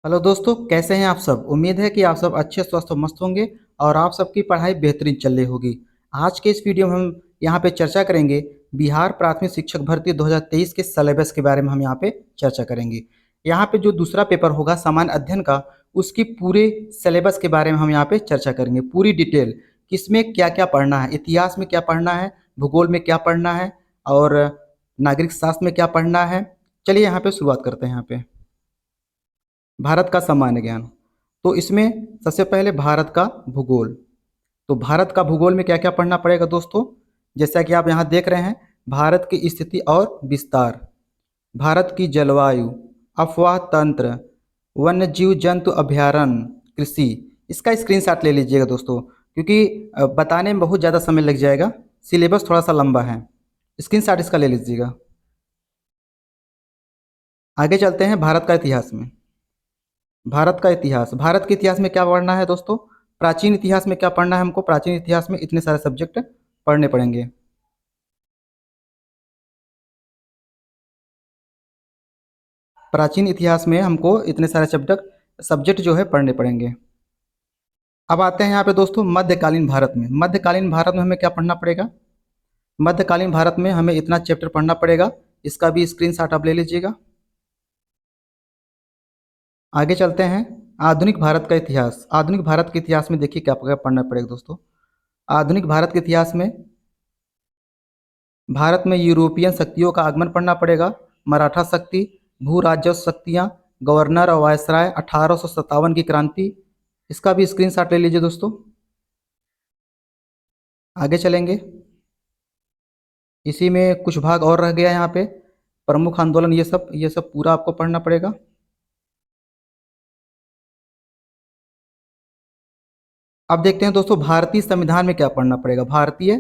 Hello दोस्तों, कैसे हैं आप सब। उम्मीद है कि आप सब अच्छे स्वस्थ और मस्त होंगे और आप सबकी पढ़ाई बेहतरीन चल रही होगी। आज के इस वीडियो में हम यहाँ पे चर्चा करेंगे बिहार प्राथमिक शिक्षक भर्ती 2023 के सिलेबस के बारे में। हम यहाँ पे चर्चा करेंगे। यहाँ पे जो दूसरा पेपर होगा सामान्य अध्ययन का, उसकी पूरे सिलेबस के बारे में हम यहाँ पे चर्चा करेंगे। पूरी डिटेल किसमें क्या क्या पढ़ना है, इतिहास में क्या पढ़ना है, भूगोल में क्या पढ़ना है और नागरिक शास्त्र में क्या पढ़ना है। चलिए यहाँ पे शुरुआत करते हैं। यहाँ पे भारत का सामान्य ज्ञान, तो इसमें सबसे पहले भारत का भूगोल। तो भारत का भूगोल में क्या क्या पढ़ना पड़ेगा दोस्तों, जैसा कि आप यहाँ देख रहे हैं, भारत की स्थिति और विस्तार, भारत की जलवायु, अफवाह तंत्र, वन्य जीव जंतु अभयारण्य, कृषि। इसका स्क्रीनशॉट ले लीजिएगा दोस्तों, क्योंकि बताने में बहुत ज़्यादा समय लग जाएगा, सिलेबस थोड़ा सा लंबा है। स्क्रीनशॉट इसका ले लीजिएगा। आगे चलते हैं भारत का इतिहास में। भारत का इतिहास, भारत के इतिहास में क्या पढ़ना है दोस्तों, प्राचीन इतिहास में क्या पढ़ना है हमको। प्राचीन इतिहास में इतने सारे सब्जेक्ट पढ़ने पड़ेंगे। प्राचीन इतिहास में हमको इतने सारे सब्जेक्ट जो है पढ़ने पड़ेंगे। अब आते हैं यहाँ पे दोस्तों मध्यकालीन भारत में। मध्यकालीन भारत में हमें क्या पढ़ना पड़ेगा, मध्यकालीन भारत में हमें इतना चैप्टर पढ़ना पड़ेगा। इसका भी स्क्रीनशॉट आप ले लीजिएगा। आगे चलते हैं आधुनिक भारत का इतिहास। आधुनिक भारत के इतिहास में देखिए क्या पढ़ना पड़ेगा दोस्तों। आधुनिक भारत के इतिहास में भारत में यूरोपियन शक्तियों का आगमन पढ़ना पड़ेगा, मराठा शक्ति, भू राजस्व शक्तियाँ, गवर्नर और वायसराय, 1857 की क्रांति। इसका भी स्क्रीनशॉट ले लीजिए दोस्तों। आगे चलेंगे, इसी में कुछ भाग और रह गया यहाँ पे, प्रमुख आंदोलन, ये सब पूरा आपको पढ़ना पड़ेगा। अब देखते हैं दोस्तों भारतीय संविधान में क्या पढ़ना पड़ेगा। भारतीय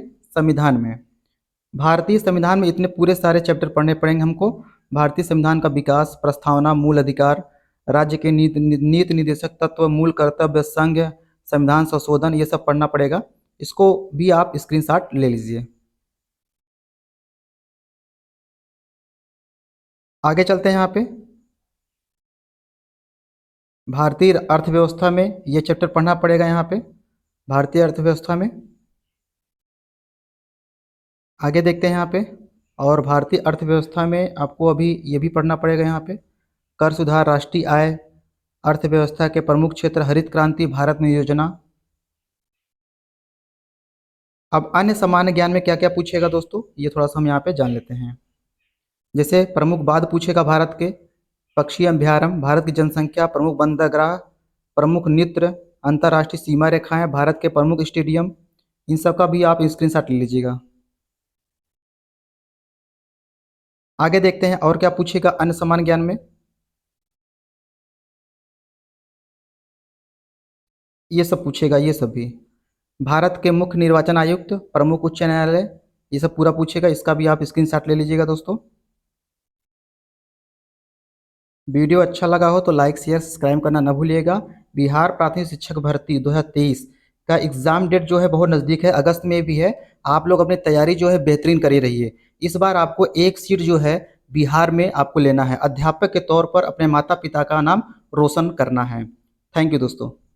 संविधान में इतने पूरे सारे चैप्टर पढ़ने पड़ेंगे हमको। भारतीय संविधान का विकास, प्रस्तावना, मूल अधिकार, राज्य के नीति निर्देशक तत्व, मूल कर्तव्य, संघ, संविधान संशोधन, ये सब पढ़ना पड़ेगा। इसको भी आप स्क्रीनशॉट ले लीजिए। आगे चलते हैं यहाँ पे भारतीय अर्थव्यवस्था में, ये चैप्टर पढ़ना पड़ेगा यहाँ पे, भारतीय अर्थव्यवस्था में। आगे देखते हैं यहाँ पे, और भारतीय अर्थव्यवस्था में आपको अभी ये भी पढ़ना पड़ेगा यहाँ पे, कर सुधार, राष्ट्रीय आय, अर्थव्यवस्था के प्रमुख क्षेत्र, हरित क्रांति, भारत में योजना। अब अन्य सामान्य ज्ञान में क्या क्या पूछेगा दोस्तों, ये थोड़ा सा हम यहाँ पे जान लेते हैं। जैसे प्रमुख बांध पूछेगा भारत के, पक्षी अभ्यारण्य, भारत की जनसंख्या, प्रमुख बंदरगाह, प्रमुख नृत्य, अंतर्राष्ट्रीय सीमा रेखाएं, भारत के प्रमुख स्टेडियम, इन सब का भी आप स्क्रीनशॉट ले लीजिएगा। आगे देखते हैं और क्या पूछेगा अन्य सामान्य ज्ञान में। ये सब पूछेगा, ये सब भी, भारत के मुख्य निर्वाचन आयुक्त, प्रमुख उच्च न्यायालय, ये सब पूरा पूछेगा। इसका भी आप स्क्रीनशॉट ले लीजिएगा दोस्तों। वीडियो अच्छा लगा हो तो लाइक शेयर सब्सक्राइब करना न भूलिएगा। बिहार प्राथमिक शिक्षक भर्ती 2023 का एग्ज़ाम डेट जो है बहुत नज़दीक है, अगस्त में भी है। आप लोग अपनी तैयारी जो है बेहतरीन करी रहिए। इस बार आपको एक सीट जो है बिहार में आपको लेना है। अध्यापक के तौर पर अपने माता पिता का नाम रोशन करना है। थैंक यू दोस्तों।